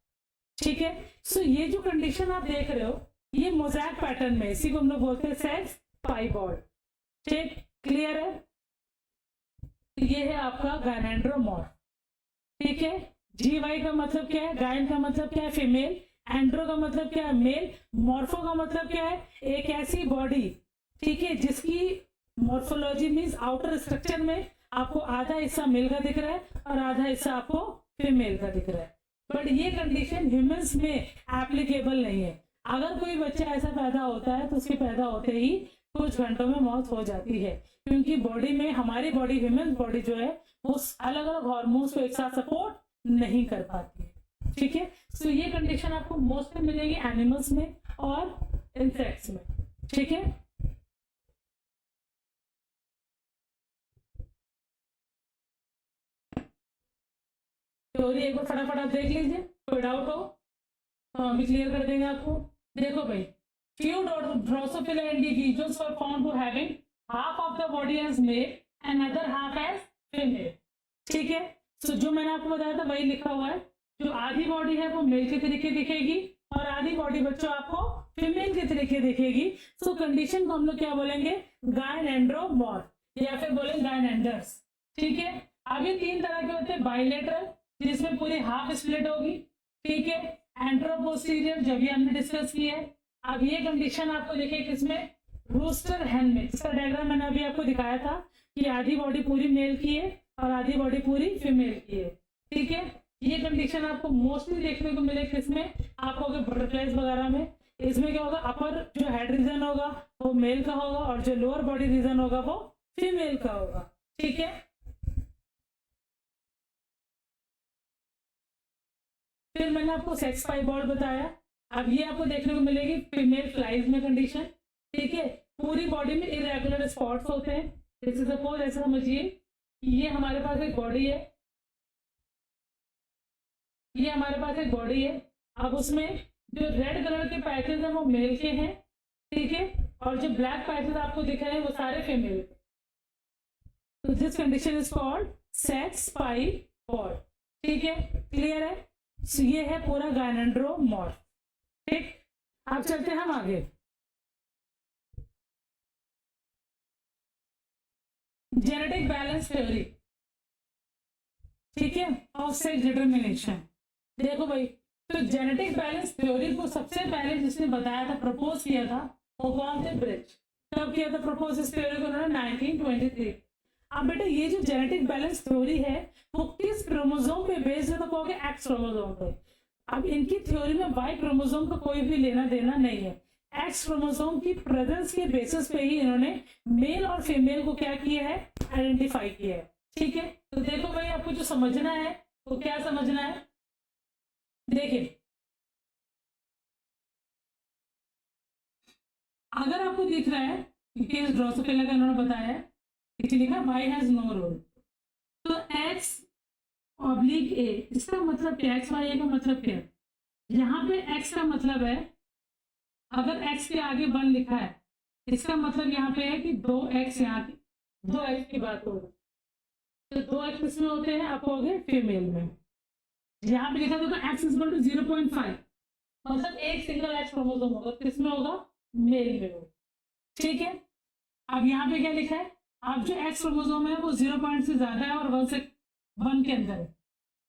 Speaker 1: ठीक है। सो ये जो कंडीशन आप देख रहे हो, ये मोज़ैक पैटर्न में, इसी को हम लोग बोलते हैं सेक्स पाइबॉल, ठीक, क्लियर है। ये है आपका गायनेंड्रोमॉर्फ, ठीक है। GY का मतलब क्या है? गायन का मतलब क्या है? फीमेल। एंड्रो का मतलब क्या है? मेल। मॉर्फो का मतलब क्या है? एक ऐसी बॉडी, ठीक है, जिसकी मॉर्फोलॉजी मीन्स आउटर स्ट्रक्चर में आपको आधा हिस्सा मेल का दिख रहा है और आधा हिस्सा आपको फीमेल का दिख रहा है। बट ये कंडीशन ह्यूमंस में एप्लीकेबल नहीं है। अगर कोई बच्चा ऐसा पैदा होता है तो उसके पैदा होते ही कुछ घंटों में मौत हो जाती है, क्योंकि बॉडी में, हमारी बॉडी, ह्यूमन बॉडी जो है, वो अलग अलग हार्मोन्स को एक साथ सपोर्ट नहीं कर पाती है, ठीक है। सो ये कंडीशन आपको मोस्टली मिलेगी एनिमल्स में और इंसेक्ट्स में, ठीक है। थ्योरी एक बार फटाफट आप देख लीजिए, कोई डाउट हो तो हम भी क्लियर कर देंगे आपको। देखो भाई, few Drosophila individuals were found to having half of the body as male and other half as female, ठीक है। सो जो मैंने आपको बताया था वही लिखा हुआ है, जो आधी बॉडी है वो मेल के तरीके दिखेगी और आधी बॉडी बच्चों आपको फीमेल के तरीके दिखेगी। सो कंडीशन को हम लोग क्या बोलेंगे? गायनेंड्रोमॉर्फ या फिर बोलेंगे गायनेंडर्स, ठीक है। अभी तीन तरह के होते हैं, बाइलेटरल जिसमें पूरी हाफ स्प्लिट होगी, ठीक है। एंट्रोपोस्टीरियर जो भी हमने डिस्कस की है। अब ये कंडीशन आपको देखिए किसमें? रूस्टर हैन में। इसका डायग्राम मैंने अभी आपको दिखाया था कि आधी बॉडी पूरी मेल की है और आधी बॉडी पूरी फीमेल की है, ठीक है। ये कंडीशन आपको मोस्टली देखने को मिले किसमें? आपको अगर बटरफ्लाइज वगैरह में, इसमें क्या होगा? अपर जो हेड रीजन होगा वो मेल का होगा और जो लोअर बॉडी रीजन होगा वो फीमेल का होगा, ठीक है। फिर मैंने आपको सेक्स पाइबॉल बताया। अब ये आपको देखने को मिलेगी फीमेल फ्लाइज में कंडीशन, ठीक है। पूरी बॉडी में इरेगुलर स्पॉट्स होते हैं। जैसे सपोज ऐसा समझिए, ये हमारे पास एक बॉडी है, ये हमारे पास एक बॉडी है। अब उसमें जो रेड कलर के पैचेस हैं वो मेल के हैं, ठीक है, और जो ब्लैक पैचेस आपको दिख रहे हैं वो सारे फीमेल। तो this condition is called sex piebald, ठीक है, क्लियर है। So, ये है पूरा गायनेंड्रोमॉर्फ, ठीक। अब चलते हैं हम आगे। जेनेटिक बैलेंस थ्योरी, ठीक है, ऑफ सेक्स डिटरमिनेशन। देखो भाई, तो जेनेटिक बैलेंस थ्योरी को सबसे पहले जिसने बताया था, प्रपोज किया था, वो कौन थे? ब्रिज। कब किया था प्रपोज इस थ्योरी को? उन्होंने 1923। अब बेटा ये जो जेनेटिक बैलेंस थ्योरी है वो किस क्रोमोसोम पे बेस्ड है? तो कहोगे एक्स क्रोमोसोम पे। अब इनकी थ्योरी में वाई क्रोमोसोम का कोई भी लेना देना नहीं है, एक्स क्रोमोसोम की प्रेजेंस के बेसिस पे ही इन्होंने मेल और फीमेल को क्या किया है, आइडेंटिफाई किया है। ठीक है, तो देखो भाई आपको जो समझना है वो क्या समझना है, देखिए अगर आपको दिख रहा है कि ड्रोसोफिला का इन्होंने बताया है, लिखा वाई हैज नो रोल, तो एक्स ऑब्लिक ए, इसका मतलब क्या, एक्स वाई ए का मतलब क्या है, यहाँ पे एक्स का मतलब है, अगर एक्स के आगे 1 लिखा है इसका मतलब यहाँ पे है कि 2x, यहाँ की 2x की बात होगी, तो 2x किसमें होते हैं, आप कहोगे फीमेल में। यहाँ पे लिखा था एक्स इज टू 0.5, मतलब एक सिंगल एक्स क्रोमोसोम होगा, किसमें होगा, मेल में होगा। ठीक है, अब यहाँ पे क्या लिखा है, आप जो एक्स क्रोमोसोम है वो 0 से ज्यादा है और 1 के अंदर है,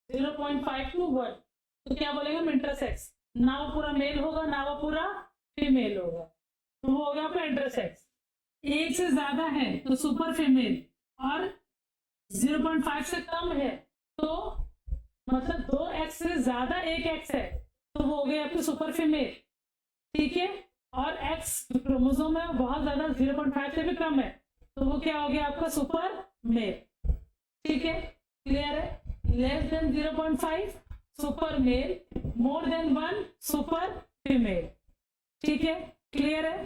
Speaker 1: 0.5 to 1, तो क्या बोलेगा, इंटरसेक्स, ना वो पूरा मेल होगा ना वो पूरा फीमेल होगा, तो वो होगा आपका इंटरसेक्स। एक से ज्यादा है तो सुपर फीमेल, और 0.5 से कम है तो मतलब 2x से ज्यादा एक x है तो वो हो गया आपकी सुपर फीमेल। ठीक है, और x क्रोमोसोम है बहुत ज्यादा 0.5 से भी कम है तो वो क्या हो गया आपका सुपर मेल। ठीक है, क्लियर है, less than 0.5 super male, more than 1 super female. ठीक है, क्लियर है,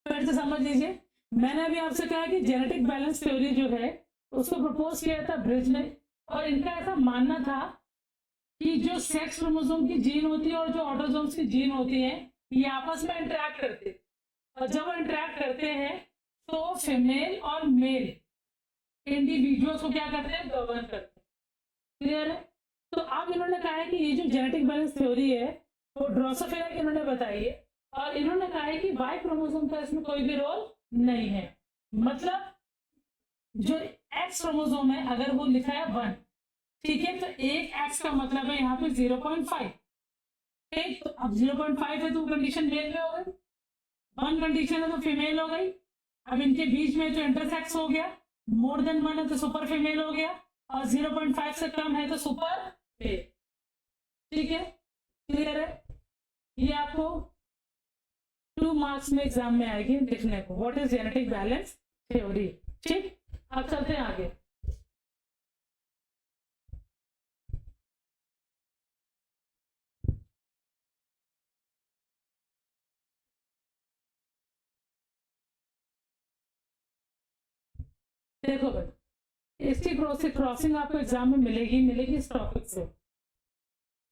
Speaker 1: फिर से समझ लीजिए, मैंने अभी आपसे कहा कि जेनेटिक बैलेंस थ्योरी जो है उसको प्रपोज किया था ब्रिज ने, और इनका ऐसा मानना था कि जो सेक्स क्रोमोसोम की जीन होती है और जो ऑटोसोम्स की जीन होती है ये आपस में इंटरेक्ट करते हैं, और जब वो इंटरेक्ट करते हैं तो फीमेल और मेल इंडिविजुअल्स को क्या करते हैं, गवर्न करते हैं। क्लियर है, तो अब इन्होंने कहा है कि ये जो जेनेटिक बैलेंस थ्योरी है वो ड्रोसोफिला की इन्होंने बताई है, और इन्होंने कहा है कि वाई क्रोमोसोम का इसमें कोई भी रोल नहीं है, मतलब जो एक्स क्रोमोसोम है अगर वो लिखा है 1, ठीक है, तो एक एक्स का मतलब है यहाँ पे 0.5, ठीक, तो अब 0.5 है तो कंडीशन मेल में हो गई, 1 कंडीशन है तो फीमेल हो गई, अब इनके बीच में जो इंटरसेक्स हो गया, मोर देन 1 है तो सुपर फीमेल हो गया, और 0.5 से कम है तो सुपर मेल। ठीक है, क्लियर है, ये आपको 2 मार्क्स में एग्जाम में आएगी लिखने को, what is genetic balance theory. ठीक, अब चलते हैं आगे। देखो भाई, इसकी क्रॉसिंग आपको एग्जाम में मिलेगी इस टॉपिक से,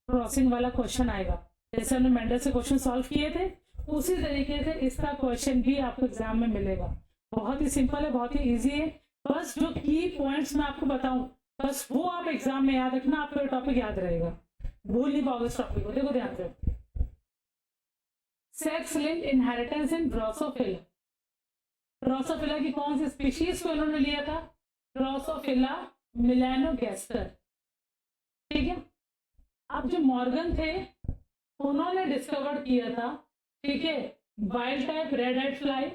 Speaker 1: क्रॉसिंग वाला क्वेश्चन आएगा, जैसे हमने मेंडल से क्वेश्चन सॉल्व किए थे उसी तरीके से इसका क्वेश्चन भी आपको एग्जाम में मिलेगा। बहुत ही सिंपल है, बहुत ही इजी है, बस जो की पॉइंट्स मैं आपको बताऊं बस वो आप एग्जाम में याद रखना, आपको टॉपिक याद रहेगा, भूल नहीं पाओगे इस टॉपिक को। देखो ध्यान से, sex linked inheritance in Drosophila, Drosophila की कौन सी स्पीशीज को इन्होंने लिया था, ड्रोसोफिला मेलानोगास्टर। ठीक है, अब जो मॉर्गन थे उन्होंने डिस्कवर किया था, ठीक है, wild type red head fly.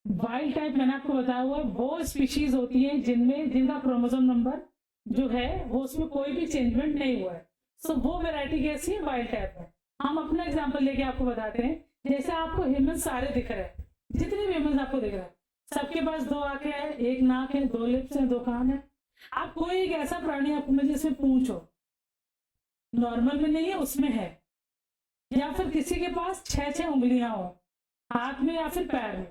Speaker 1: Wild type मैंने आपको बताया हुआ वो स्पीशीज होती है जिनका क्रोमोसोम नंबर जो है वो उसमें कोई भी चेंजमेंट नहीं हुआ है, सो वो वैरायटी कैसी है, वाइल्ड टाइप है। हम अपना एग्जांपल लेके आपको बताते हैं, जैसे आपको ह्यूमन सारे दिख रहे हैं, जितने भी ह्यूमन आपको दिख रहे हैं सबके पास 2 आंखें हैं, 1 नाक है, 2 लिप्स हैं, 2 कान है। आप कोई एक ऐसा प्राणी आपको में जिसमें पूंछ हो, नॉर्मल में नहीं है उसमें है, या फिर किसी के पास 6 उंगलियां हो हाथ में या फिर पैर में,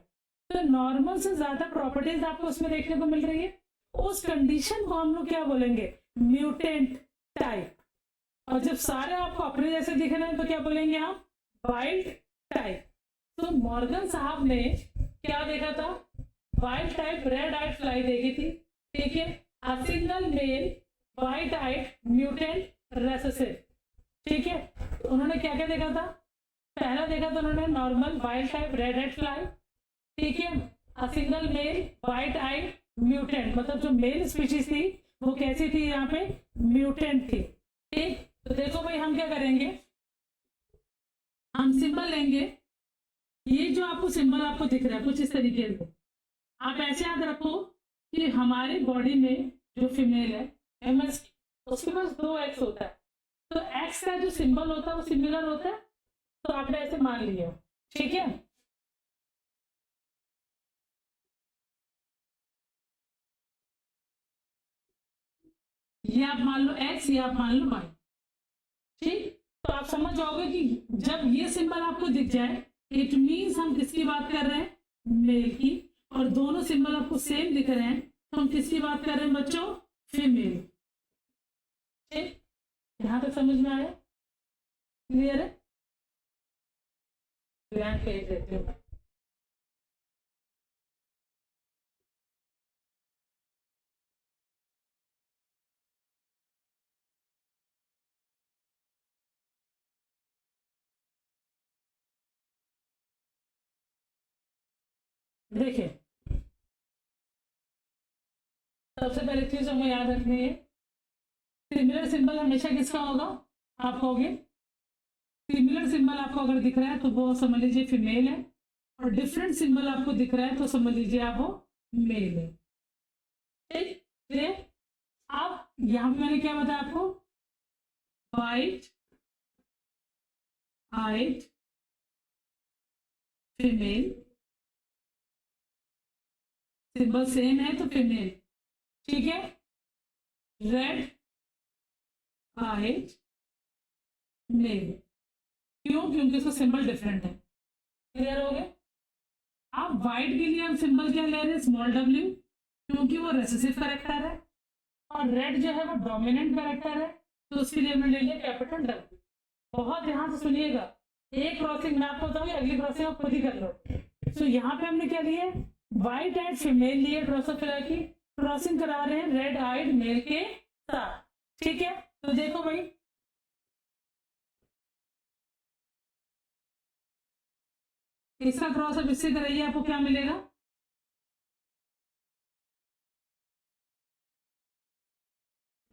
Speaker 1: तो नॉर्मल से ज्यादा प्रॉपर्टीज आपको उसमें देखने को मिल रही है, उस कंडीशन को हम लोग क्या बोलेंगे, म्यूटेंट टाइप। और जब सारे आपको अपने जैसे दिख रहे हैं तो क्या बोलेंगे आप, वाइल्ड टाइप। तो मॉर्गन साहब ने क्या देखा था, wild type red eyed fly देखी थी, ठीक है, a single male white eyed mutant recessive. ठीक है, उन्होंने क्या क्या देखा था, पहला देखा था उन्होंने normal wild type red head fly, ठीक है, a single male white eyed mutant, मतलब जो मेल स्पीशीज थी वो कैसी थी, यहाँ पे म्यूटेंट थी। ठीक, तो देखो भाई हम क्या करेंगे, हम सिंबल लेंगे, ये जो आपको सिंबल आपको दिख रहा है कुछ इस तरीके से, आप ऐसे याद रखो कि हमारी बॉडी में जो फीमेल है एमएस, उसके पास 2 एक्स होता है, तो एक्स का जो सिंबल होता है वो सिमिलर होता है तो आपने ऐसे मान लिया, ठीक है। ये आप मान लो x, ये आप मान लो y, ठीक। तो आप समझ जाओगे कि जब ये सिंबल आपको दिख जाए इट मीन्स हम किसकी बात कर रहे हैं, मेल की। और दोनों सिंबल आपको सेम दिख रहे हैं तो हम किसकी बात कर रहे हैं बच्चों, फीमेल, ठीक। यहाँ तक समझ में आया, क्लियर है। ध्यान भेज देते हो। देखिए सबसे पहले चीज हमें याद रखनी है, सिमिलर सिंबल हमेशा किसका होगा, आप कहोगे सिमिलर सिंबल आपको अगर दिख रहा है तो वो समझ लीजिए फीमेल है, और डिफरेंट सिंबल आपको दिख रहा है तो समझ लीजिए आप वो मेल है, ठीक। अब यहाँ पे मैंने क्या बताया आपको, वाइट आइट फीमेल, सिंबल सेम है तो फीमेल, ठीक है। रेड आइट मेल, क्यों, क्योंकि इसका सिंबल डिफरेंट है, क्लियर हो गया। अब वाइट के लिए हम सिंबल क्या ले रहे हैं, स्मॉल w, क्योंकि वो रेसेसिव कैरेक्टर है, और रेड जो है वो डोमिनेंट कैरेक्टर है तो उसके लिए हमने ले लिया कैपिटल W। बहुत ध्यान से सुनिएगा, एक क्रॉसिंग मैं आपको बताऊंगी, अगली क्रॉसिंग आप खुद ही कर लो। तो यहाँ पे हमने क्या लिए, व्हाइट एंड फीमेल लिए, ड्रोसोफिला की क्रॉसिंग करा रहे हैं रेड आइड मेल के साथ, ठीक है। तो देखो भाई इसका क्रॉस अब इससे कराइए, आपको क्या मिलेगा,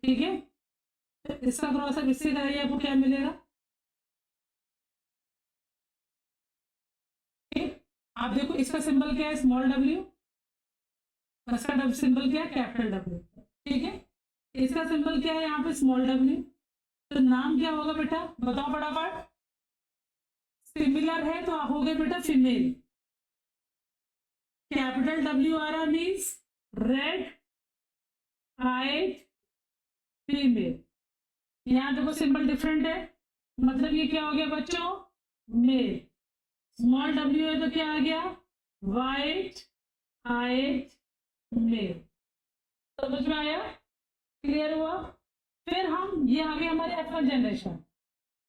Speaker 1: ठीक है। इसका क्रॉस अब इससे कराइए, आपको क्या मिलेगा, ठीक। आप देखो इसका सिंबल क्या है, स्मॉल w, इसका सिंबल क्या है, कैपिटल W, ठीक है। इसका सिंबल क्या है यहाँ पे, स्मॉल w, तो नाम क्या होगा बेटा, बताओ फटाफट। सिमिलर है तो आप हो गए बेटा फीमेल, कैपिटल W आ रहा मीन्स रेड आइड फीमेल। यहाँ देखो सिंबल डिफरेंट है, मतलब ये क्या हो गया बच्चों, मेल। स्मॉल w है तो क्या आ गया, वाइट आइड मेल। समझ में आया, क्लियर हुआ। फिर हम ये आ गए हमारे F1 जनरेशन,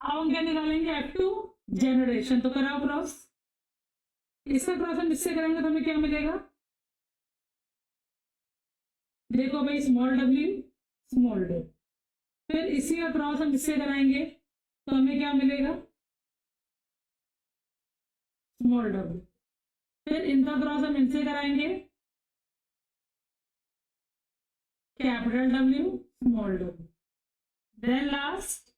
Speaker 1: अब हम क्या निकालेंगे, F2 जनरेशन। तो कराओ क्रॉस, इसका क्रॉस हम इससे करेंगे तो हमें क्या मिलेगा, देखो भाई स्मॉल w स्मॉल d, फिर इसी का क्रॉस हम इससे कराएंगे तो हमें क्या मिलेगा, स्मॉल w, फिर इनका क्रॉस हम इनसे कराएंगे capital W small w, then last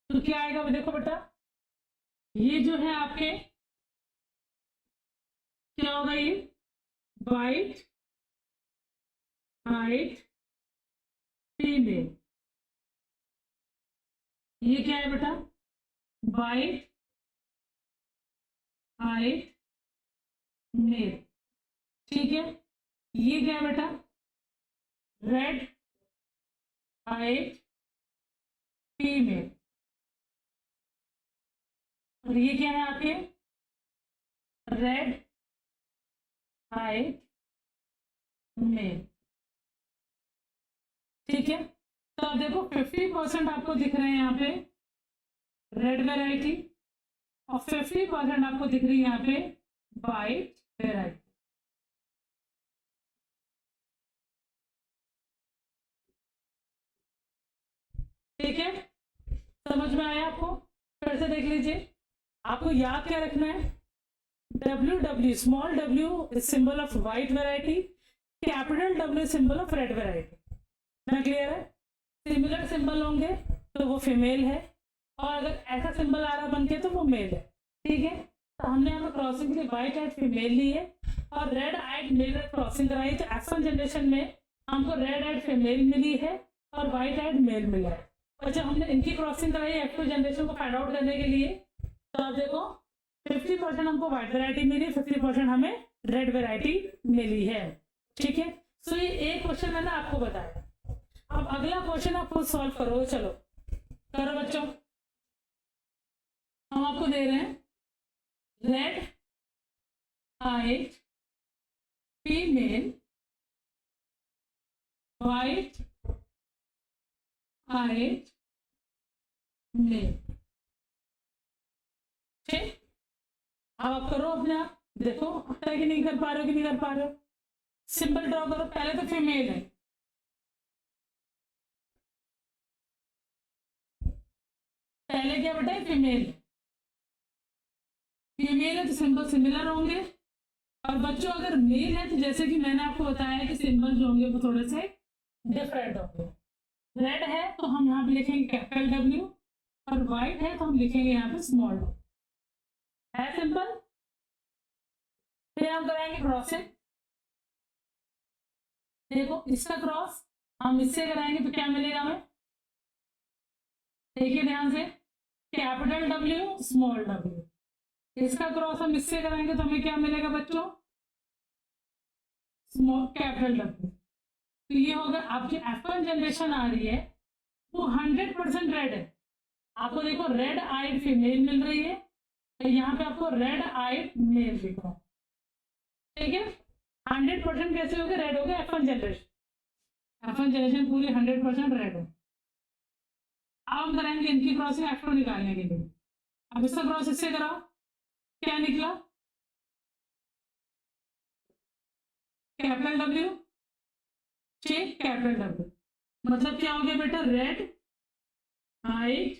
Speaker 1: तो क्या आएगा, देखो बेटा ये जो है आपके क्या होगा, ये वाइट हाइट फीमेल, ये क्या है बेटा, वाइट हाइट मेल, ठीक है। ये क्या है बेटा, रेड हाइट फीमेल, और ये क्या है आपके, रेड हाइट मेल, ठीक है। तो अब देखो 50% आपको दिख रहे हैं यहाँ पे रेड वेराइटी, और 50% आपको दिख रही है यहाँ पे वाइट वेराइटी, ठीक है। समझ में आया आपको, फिर से देख लीजिए। आपको याद क्या रखना है, WW small w symbol of white variety, capital W symbol of red variety, ना क्लियर है। सिमिलर सिंबल होंगे तो वो फीमेल है, और अगर ऐसा सिंबल आ रहा बन के तो वो मेल है, ठीक है। तो हमने यहाँ पर क्रॉसिंग के लिए वाइट आइड फीमेल ली है और रेड आइड मेल क्रॉसिंग कराई, तो F1 जनरेशन में हमको रेड आइड फीमेल मिली है और व्हाइट आइड मेल मिला है। और जब हमने इनकी क्रॉसिंग कराई F2 जनरेशन को फाइंड आउट करने के लिए, तो आप देखो 50% हमको व्हाइट वेराइटी मिली, 50% हमें रेड वेराइटी मिली है। ठीक है, सो ये एक क्वेश्चन मैंने आपको बताया। अब अगला क्वेश्चन आप खुद सॉल्व करो। चलो करो बच्चों, हम आपको दे रहे हैं रेड आइड फीमेल, व्हाइट आइड मेल। ठीक, अब आप करो अपने आप, देखो आता है कि नहीं कर पा रहे हो, कि नहीं कर पा रहे हो। सिंबल ड्रॉ करो। पहले तो फीमेल है, पहले क्या बेटा है, फीमेल। फीमेल है तो सिंबल सिमिलर होंगे, और बच्चों अगर मेल है तो जैसे कि मैंने आपको बताया कि सिंबल जो होंगे वो थोड़े से डिफरेंट होंगे। रेड है तो हम यहाँ पे लिखेंगे कैपिटल W, और व्हाइट है तो हम लिखेंगे यहाँ पे स्मॉल w। है सिंपल। फिर हम कराएंगे क्रॉसिंग। देखो इसका क्रॉस हम इससे कराएंगे तो क्या मिलेगा हमें, देखिए ध्यान से, कैपिटल W स्मॉल w। इसका क्रॉस हम इससे कराएंगे तो हमें क्या मिलेगा बच्चों, स्मॉल कैपिटल W। तो ये होगा आपकी F1 जनरेशन आ रही है वो 100% रेड है। आपको देखो रेड आइड फीमेल मिल रही है, तो यहाँ पे आपको रेड आइड मेल दिख रहा है। ठीक है, 100% कैसे हो गया, रेड हो गया F1 जनरेशन। F1 जनरेशन पूरी 100% रेड है। अब हम कराएंगे इनकी क्रॉसिंग F2 निकालने के लिए। अब इसका क्रॉस इससे कराओ, क्या निकला, कैपिटल W, ठीक, कैपिटल W। मतलब क्या हो गया बेटा, रेड आइड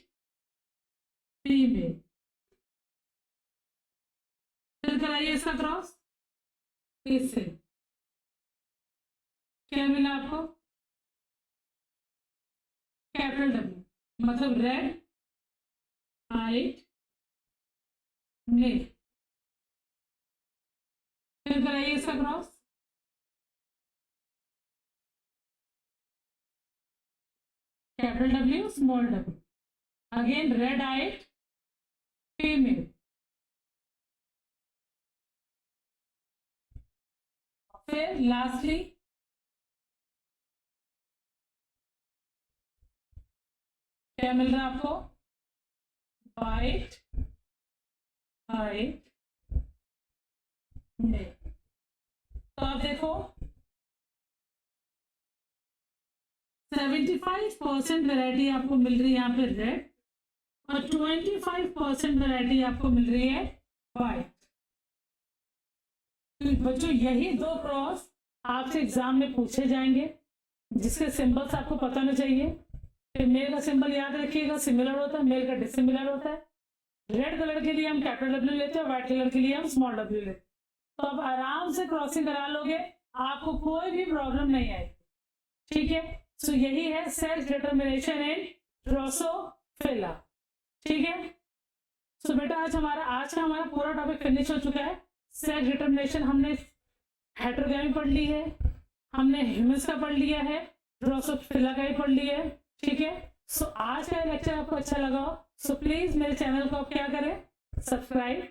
Speaker 1: फीमेल। फिर कराइए इसका क्रॉस इससे, क्या मिला आपको, कैपिटल W, मतलब रेड आइड मेल। फिर कराइए इसका cross, capital W small w, again red eyed female. फिर लास्टली क्या मिल रहा है आपको, व्हाइट आइड मेल। तो आप देखो 75% वैरायटी आपको मिल रही है यहाँ पे रेड, और 25% वैरायटी आपको मिल रही है व्हाइट। तो बच्चों यही दो क्रॉस आपसे एग्जाम में पूछे जाएंगे, जिसके सिंबल्स आपको पता होना चाहिए। फिर मेल का सिंबल याद रखिएगा, सिमिलर होता है, मेल का डिसिमिलर होता है। रेड कलर के लिए हम कैपिटल W लेते हैं, व्हाइट कलर के लिए हम स्मॉल w लेते हैं। तो आप आराम से क्रॉसिंग करा लोगे, आपको कोई भी प्रॉब्लम नहीं आएगी। ठीक है, सो यही है सेल्फ डिटर्मिनेशन इन ड्रोसोफिला। ठीक है, सो बेटा आज का हमारा पूरा टॉपिक फिनिश हो चुका है। सेल्फ डिटर्मिनेशन हमने हेटेरोगैमी पढ़ ली है, हमने ह्यूमस का पढ़ लिया है, ड्रोसोफिला का भी पढ़ लिया है। ठीक है, सो आज का लेक्चर आपको अच्छा लगा हो सो प्लीज मेरे चैनल को आप क्या करें, सब्सक्राइब।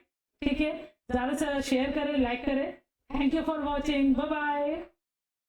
Speaker 1: ठीक है, ज्यादा से ज्यादा शेयर करें, लाइक करें। Thank you for watching, bye bye.